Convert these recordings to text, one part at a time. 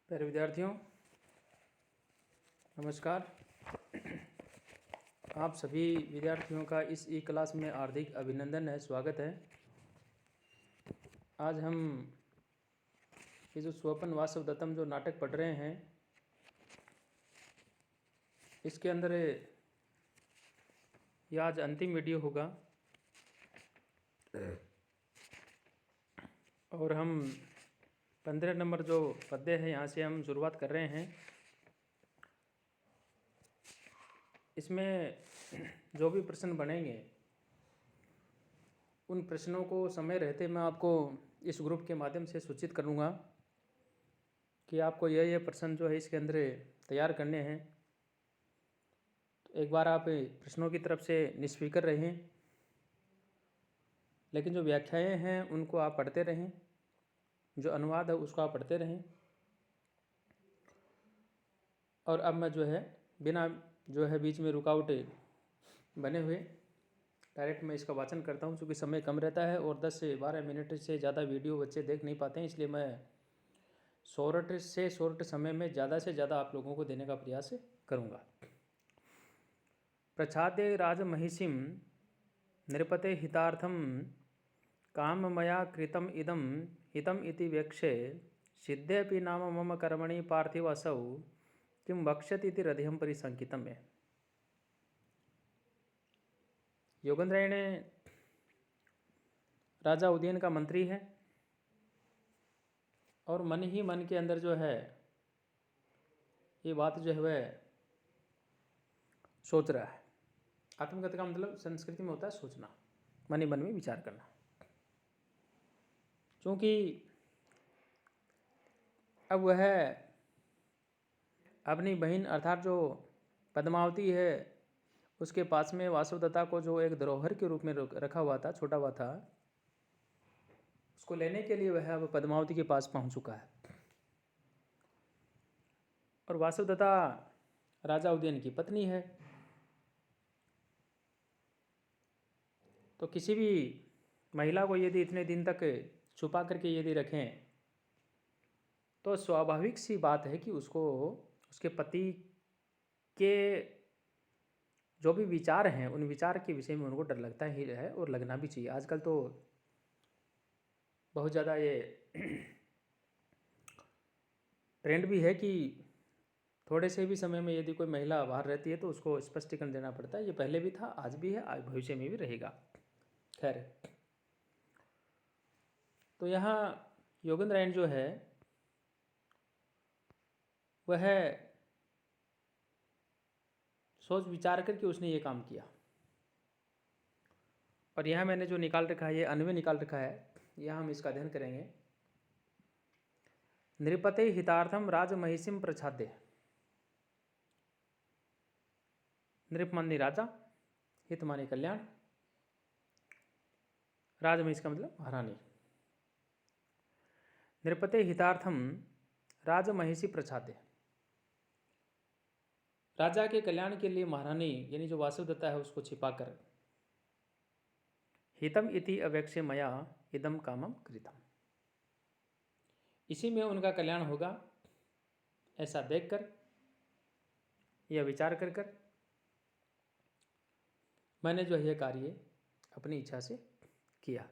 प्यारे विद्यार्थियों, नमस्कार। आप सभी विद्यार्थियों का इस ई क्लास में हार्दिक अभिनंदन है, स्वागत है। आज हम ये जो स्वपन वासवदत्तम जो नाटक पढ़ रहे हैं, इसके अंदर यह आज अंतिम वीडियो होगा और हम 15 नंबर जो पद्य है यहाँ से हम शुरुआत कर रहे हैं। इसमें जो भी प्रश्न बनेंगे उन प्रश्नों को समय रहते मैं आपको इस ग्रुप के माध्यम से सूचित करूँगा कि आपको यह प्रश्न जो है इसके अंदर तैयार करने हैं। तो एक बार आप प्रश्नों की तरफ से निष्फिक्र रहें, लेकिन जो व्याख्याएं हैं उनको आप पढ़ते रहें, जो अनुवाद है उसको आप पढ़ते रहें। और अब मैं जो है बिना जो है बीच में रुकावट बने हुए डायरेक्ट मैं इसका वाचन करता हूँ, चूँकि समय कम रहता है और 10 से 12 मिनट से ज़्यादा वीडियो बच्चे देख नहीं पाते हैं, इसलिए मैं शॉर्ट समय में ज़्यादा से ज़्यादा आप लोगों को देने का प्रयास करूँगा। प्रच्छाद्य राजमहिषीं नृपते हितार्थम काममया कृतम इदम हितम इति वेक्षे सिद्धेऽपि नाम मम कर्मणि पार्थिव असौ किं वक्ष्यति इति हृदयं परिसंकितम् है। योगेंद्रायण राजा उदयन का मंत्री है और मन ही मन के अंदर जो है ये बात जो है वह सोच रहा है। आत्मकथा का मतलब संस्कृति में होता है सोचना, मन ही मन में विचार करना। क्योंकि अब वह अपनी बहन अर्थात जो पद्मावती है उसके पास में वासवदत्ता को जो एक धरोहर के रूप में रखा हुआ था, छोटा हुआ था, उसको लेने के लिए वह अब पद्मावती के पास पहुंच चुका है। और वासवदत्ता राजा उदयन की पत्नी है, तो किसी भी महिला को यदि इतने दिन तक छुपा करके यदि रखें तो स्वाभाविक सी बात है कि उसको उसके पति के जो भी विचार हैं उन विचार के विषय में उनको डर लगता ही है और लगना भी चाहिए। आजकल तो बहुत ज़्यादा ये ट्रेंड भी है कि थोड़े से भी समय में यदि कोई महिला बाहर रहती है तो उसको स्पष्टीकरण देना पड़ता है। ये पहले भी था, आज भी है, आज भविष्य में भी रहेगा। खैर, तो यहाँ योगेंद्रायण जो है वह सोच विचार करके उसने ये काम किया। और यहाँ मैंने जो निकाल रखा है, ये अन्वय निकाल रखा है, यहाँ हम इसका अध्ययन करेंगे। नृपते हितार्थम राजमहिषीं प्रच्छाद्य। नृप माने राजा, हित माने कल्याण, राजमहिष का मतलब महारानी। नृपते हितार्थम राजमहिषी प्रच्छाद्य, राजा के कल्याण के लिए महारानी यानी जो वासवदत्ता है उसको छिपाकर हितम इति अवेक्ष्य मया इदम कामम कृतम, इसी में उनका कल्याण होगा ऐसा देखकर, यह विचार कर कर मैंने जो यह कार्य अपनी इच्छा से किया।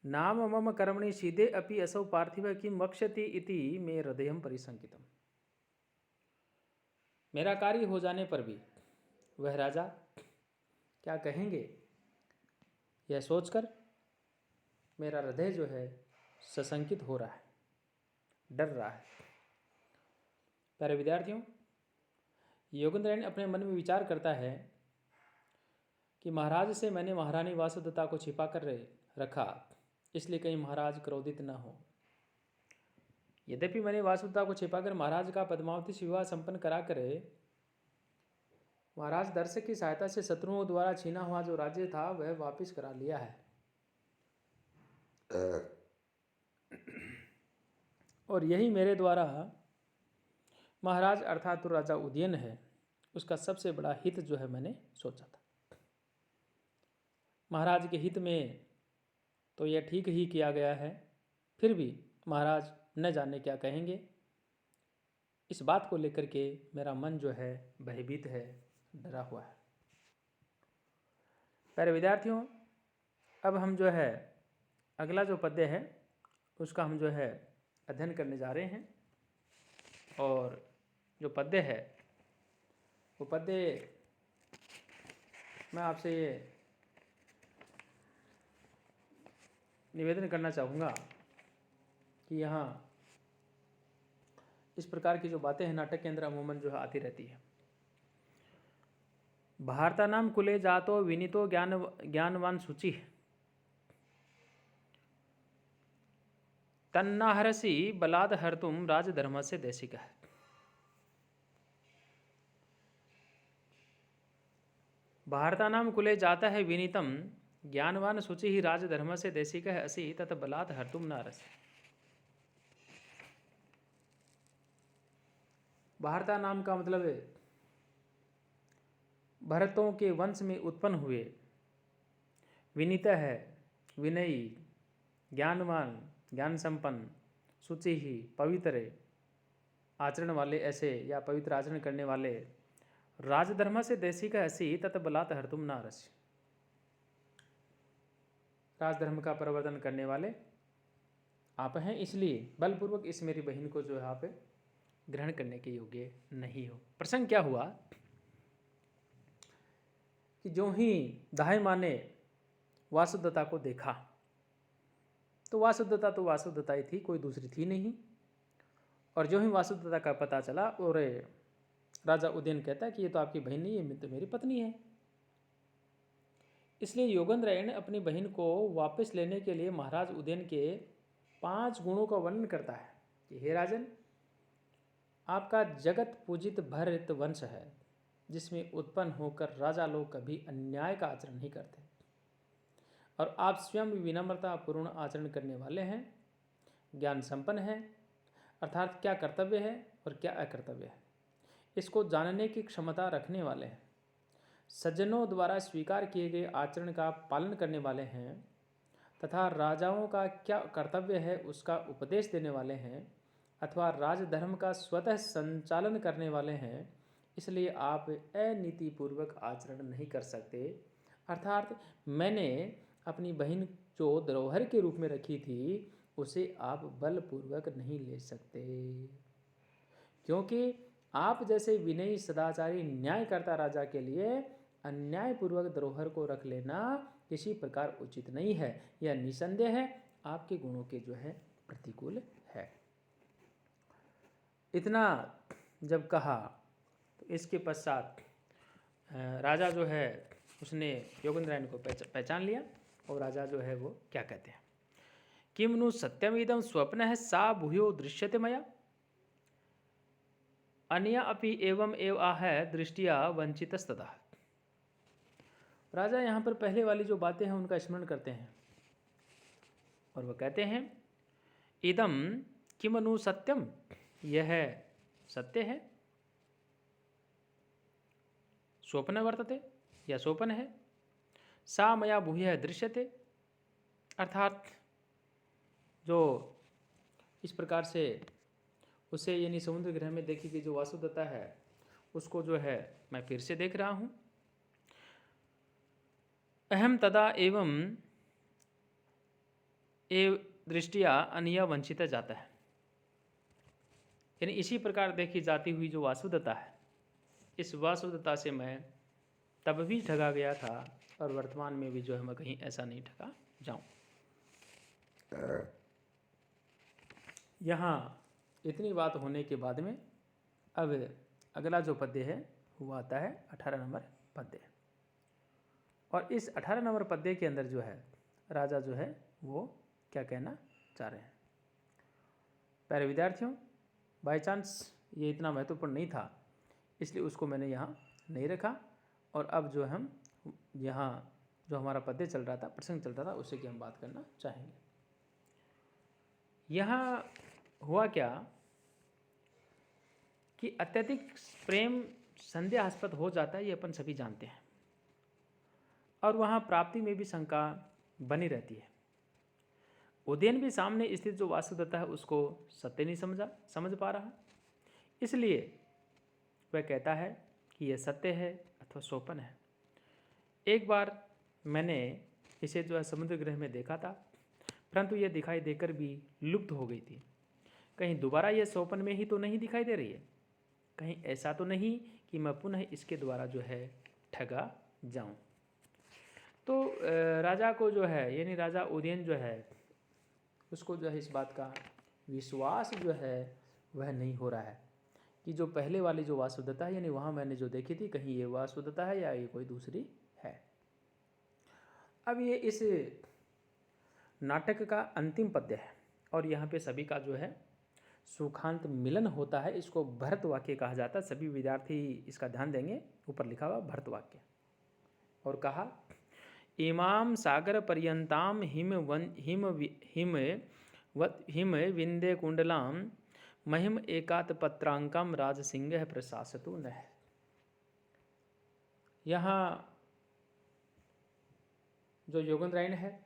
नाम मम कर्मणि सीधे अपि असौ पार्थिव किं वक्ष्यति इति मे हृदयं परिसंकितम्। मेरा कार्य हो जाने पर भी वह राजा क्या कहेंगे यह सोचकर मेरा हृदय जो है सशंकित हो रहा है, डर रहा है। प्यारे विद्यार्थियों, योगेंद्रायण अपने मन में विचार करता है कि महाराज से मैंने महारानी वासवदत्ता को छिपा कर रखा, इसलिए कहीं महाराज क्रोधित न हो। यद्यपि मैंने वासवदत्ता को छिपाकर महाराज का पद्मावती से विवाह संपन्न करा कर महाराज दर्शक की सहायता से शत्रुओं द्वारा छीना हुआ जो राज्य था वह वापस करा लिया है, और यही मेरे द्वारा महाराज अर्थात तो राजा उदयन है उसका सबसे बड़ा हित जो है मैंने सोचा था। महाराज के हित में तो यह ठीक ही किया गया है, फिर भी महाराज न जाने क्या कहेंगे, इस बात को लेकर के मेरा मन जो है भयभीत है, डरा हुआ है। प्यारे विद्यार्थियों, अब हम जो है अगला जो पद्य है उसका हम जो है अध्ययन करने जा रहे हैं। और जो पद्य है वो पद्य मैं आपसे ये निवेदन करना चाहूँगा कि यहाँ इस प्रकार की जो बातें हैं नाटक के अंदर अमूमन जो है आती रहती है। भारतानां कुले जातो विनीतो ज्ञानवान शुचि तन्नाहरसि बलाद हर्तुम राजधर्म से देशिक है। भारतानां कुले जाता है विनीतम ज्ञानवान शुचि ही राजधर्म से देशिक है असि तत् बलाद हर्तुम नारस। भारता नाम का मतलब है भरतों के वंश में उत्पन्न हुए, विनीत है विनयी, ज्ञानवान ज्ञान संपन्न, शुचि ही पवित्र आचरण वाले ऐसे या पवित्र आचरण करने वाले, राजधर्म से देशिक ऐसी तत् बलात् हर्तुम नारस, राजधर्म का प्रवर्तन करने वाले आप हैं, इसलिए बलपूर्वक इस मेरी बहन को जो है आप ग्रहण करने के योग्य नहीं हो। प्रसंग क्या हुआ कि जो ही दाई माँ ने वासुदेवता को देखा तो वासुदेवता ही थी, कोई दूसरी थी नहीं। और जो ही वासुदेवता का पता चला और राजा उदयन कहता है कि ये तो आपकी बहन नहीं है, ये तो मेरी पत्नी है। इसलिए योगेंद्रायण अपनी बहन को वापस लेने के लिए महाराज उदयन के 5 गुणों का वर्णन करता है कि हे राजन, आपका जगत पूजित भरत वंश है जिसमें उत्पन्न होकर राजा लोग कभी अन्याय का आचरण नहीं करते, और आप स्वयं विनम्रता पूर्ण आचरण करने वाले हैं, ज्ञान संपन्न हैं, अर्थात क्या कर्तव्य है और क्या अकर्तव्य है इसको जानने की क्षमता रखने वाले हैं, सज्जनों द्वारा स्वीकार किए गए आचरण का पालन करने वाले हैं तथा राजाओं का क्या कर्तव्य है उसका उपदेश देने वाले हैं अथवा राजधर्म का स्वतः संचालन करने वाले हैं। इसलिए आप अनीतिपूर्वक आचरण नहीं कर सकते, अर्थात मैंने अपनी बहन जो धरोहर के रूप में रखी थी उसे आप बलपूर्वक नहीं ले सकते, क्योंकि आप जैसे विनयी सदाचारी न्यायकर्ता राजा के लिए अन्यायपूर्वक धरोहर को रख लेना किसी प्रकार उचित नहीं है। यह निसंदेह है आपके गुणों के जो है प्रतिकूल है। इतना जब कहा तो इसके पश्चात राजा जो है उसने योगेंद्रायण को पहचान लिया और राजा जो है वो क्या कहते हैं, किम नु सत्यमिदं स्वप्न है सा भूयो दृश्यते मया अन्या अपि एवं एव आह दृष्टिया वंचितस्तदा। राजा यहाँ पर पहले वाली जो बातें हैं उनका स्मरण करते हैं और वह कहते हैं इदम किम नु सत्यम, यह सत्य है, स्वप्न वर्तते या स्वप्न है, सा मया भूय दृश्यते, अर्थात जो इस प्रकार से उसे यानी समुद्र ग्रह में देखी गई जो वासुदेवता है उसको जो है मैं फिर से देख रहा हूँ। अहम तदा एवं एव दृष्टिया अन्य वंचित जाता है, यानी इसी प्रकार देखी जाती हुई जो वासुदेवता है, इस वासुदेवता से मैं तब भी ठगा गया था और वर्तमान में भी जो है मैं कहीं ऐसा नहीं ठगा जाऊं। यहाँ इतनी बात होने के बाद में अब अगला जो पद्य है वो आता है 18 नंबर पद्य, और इस 18 नंबर पद्य के अंदर जो है राजा जो है वो क्या कहना चाह रहे हैं। प्यारे विद्यार्थियों, बाय चांस ये इतना महत्वपूर्ण नहीं था इसलिए उसको मैंने यहाँ नहीं रखा, और अब जो हम यहाँ जो हमारा पद्य चल रहा था, प्रसंग चल रहा था, उससे की हम बात करना चाहेंगे। यहाँ हुआ क्या कि अत्यधिक प्रेम संदेहास्पद हो जाता है, ये अपन सभी जानते हैं, और वहाँ प्राप्ति में भी शंका बनी रहती है। उदयन भी सामने स्थित जो वासुदेवता है उसको सत्य नहीं समझ पा रहा, इसलिए वह कहता है कि यह सत्य है अथवा सोपन है। एक बार मैंने इसे जो है समुद्र ग्रह में देखा था, परंतु यह दिखाई देकर भी लुप्त हो गई थी। कहीं दोबारा यह सोपन में ही तो नहीं दिखाई दे रही है, कहीं ऐसा तो नहीं कि मैं पुनः इसके द्वारा जो है ठगा जाऊं। तो राजा को जो है, यानी राजा उदयन जो है, उसको जो है इस बात का विश्वास जो है वह नहीं हो रहा है कि जो पहले वाली जो वासुदेवता है, यानी वहाँ मैंने जो देखी थी, कहीं ये वासुदेवता है या ये कोई दूसरी है। अब ये इस नाटक का अंतिम पद्य है और यहाँ पे सभी का जो है सुखांत मिलन होता है। इसको भरत वाक्य कहा जाता है। सभी विद्यार्थी इसका ध्यान देंगे, ऊपर लिखा हुआ भरत वाक्य। और कहा, इमाम सागर पर्यंताम हिम विंदे कुंडलाम महिम एकात पत्रांकम राजसिंह प्रशासतु न। यहाँ जो योगेंद्रायण है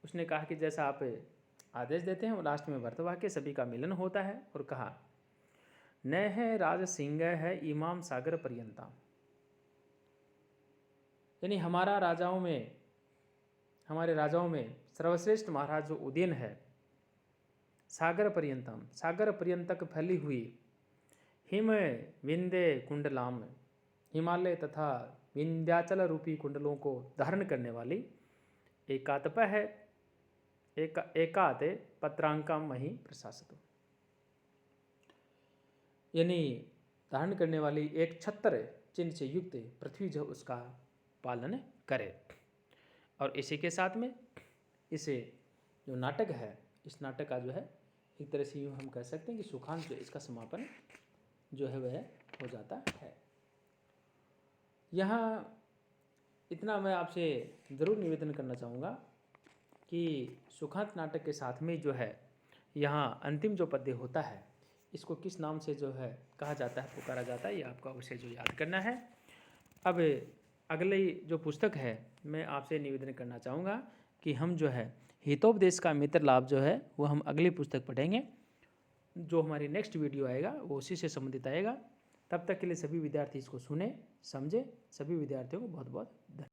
उसने कहा कि जैसा आप आदेश देते हैं, वो लास्ट में भरतवा के सभी का मिलन होता है और कहा, न है राजसिंह है इमाम सागर पर्यंताम, यानी हमारे राजाओं में सर्वश्रेष्ठ महाराज जो उदयन है, सागर पर्यंतम, सागर पर्यंत तक फैली हुई, हिम विंदे कुंडलाम, हिमालय तथा विंध्याचल रूपी कुंडलों को धारण करने वाली, एकातप है, एकात पत्रांकम मही प्रशासत, यानी धारण करने वाली एक छत्र चिन्ह से युक्त पृथ्वी जो उसका पालन करे। और इसी के साथ में इसे जो नाटक है, इस नाटक का जो है एक तरह से यूँ हम कह सकते हैं कि सुखांत जो इसका समापन जो है वह हो जाता है। यहाँ इतना मैं आपसे ज़रूर निवेदन करना चाहूँगा कि सुखांत नाटक के साथ में जो है यहाँ अंतिम जो पद्य होता है, इसको किस नाम से जो है कहा जाता है, पुकारा जाता है, ये आपका उसे जो याद करना है। अब अगली जो पुस्तक है, मैं आपसे निवेदन करना चाहूँगा कि हम जो है हितोपदेश का मित्र लाभ जो है वो हम अगली पुस्तक पढ़ेंगे। जो हमारी नेक्स्ट वीडियो आएगा वो उसी से संबंधित आएगा। तब तक के लिए सभी विद्यार्थी इसको सुने, समझे। सभी विद्यार्थियों को बहुत बहुत धन्यवाद।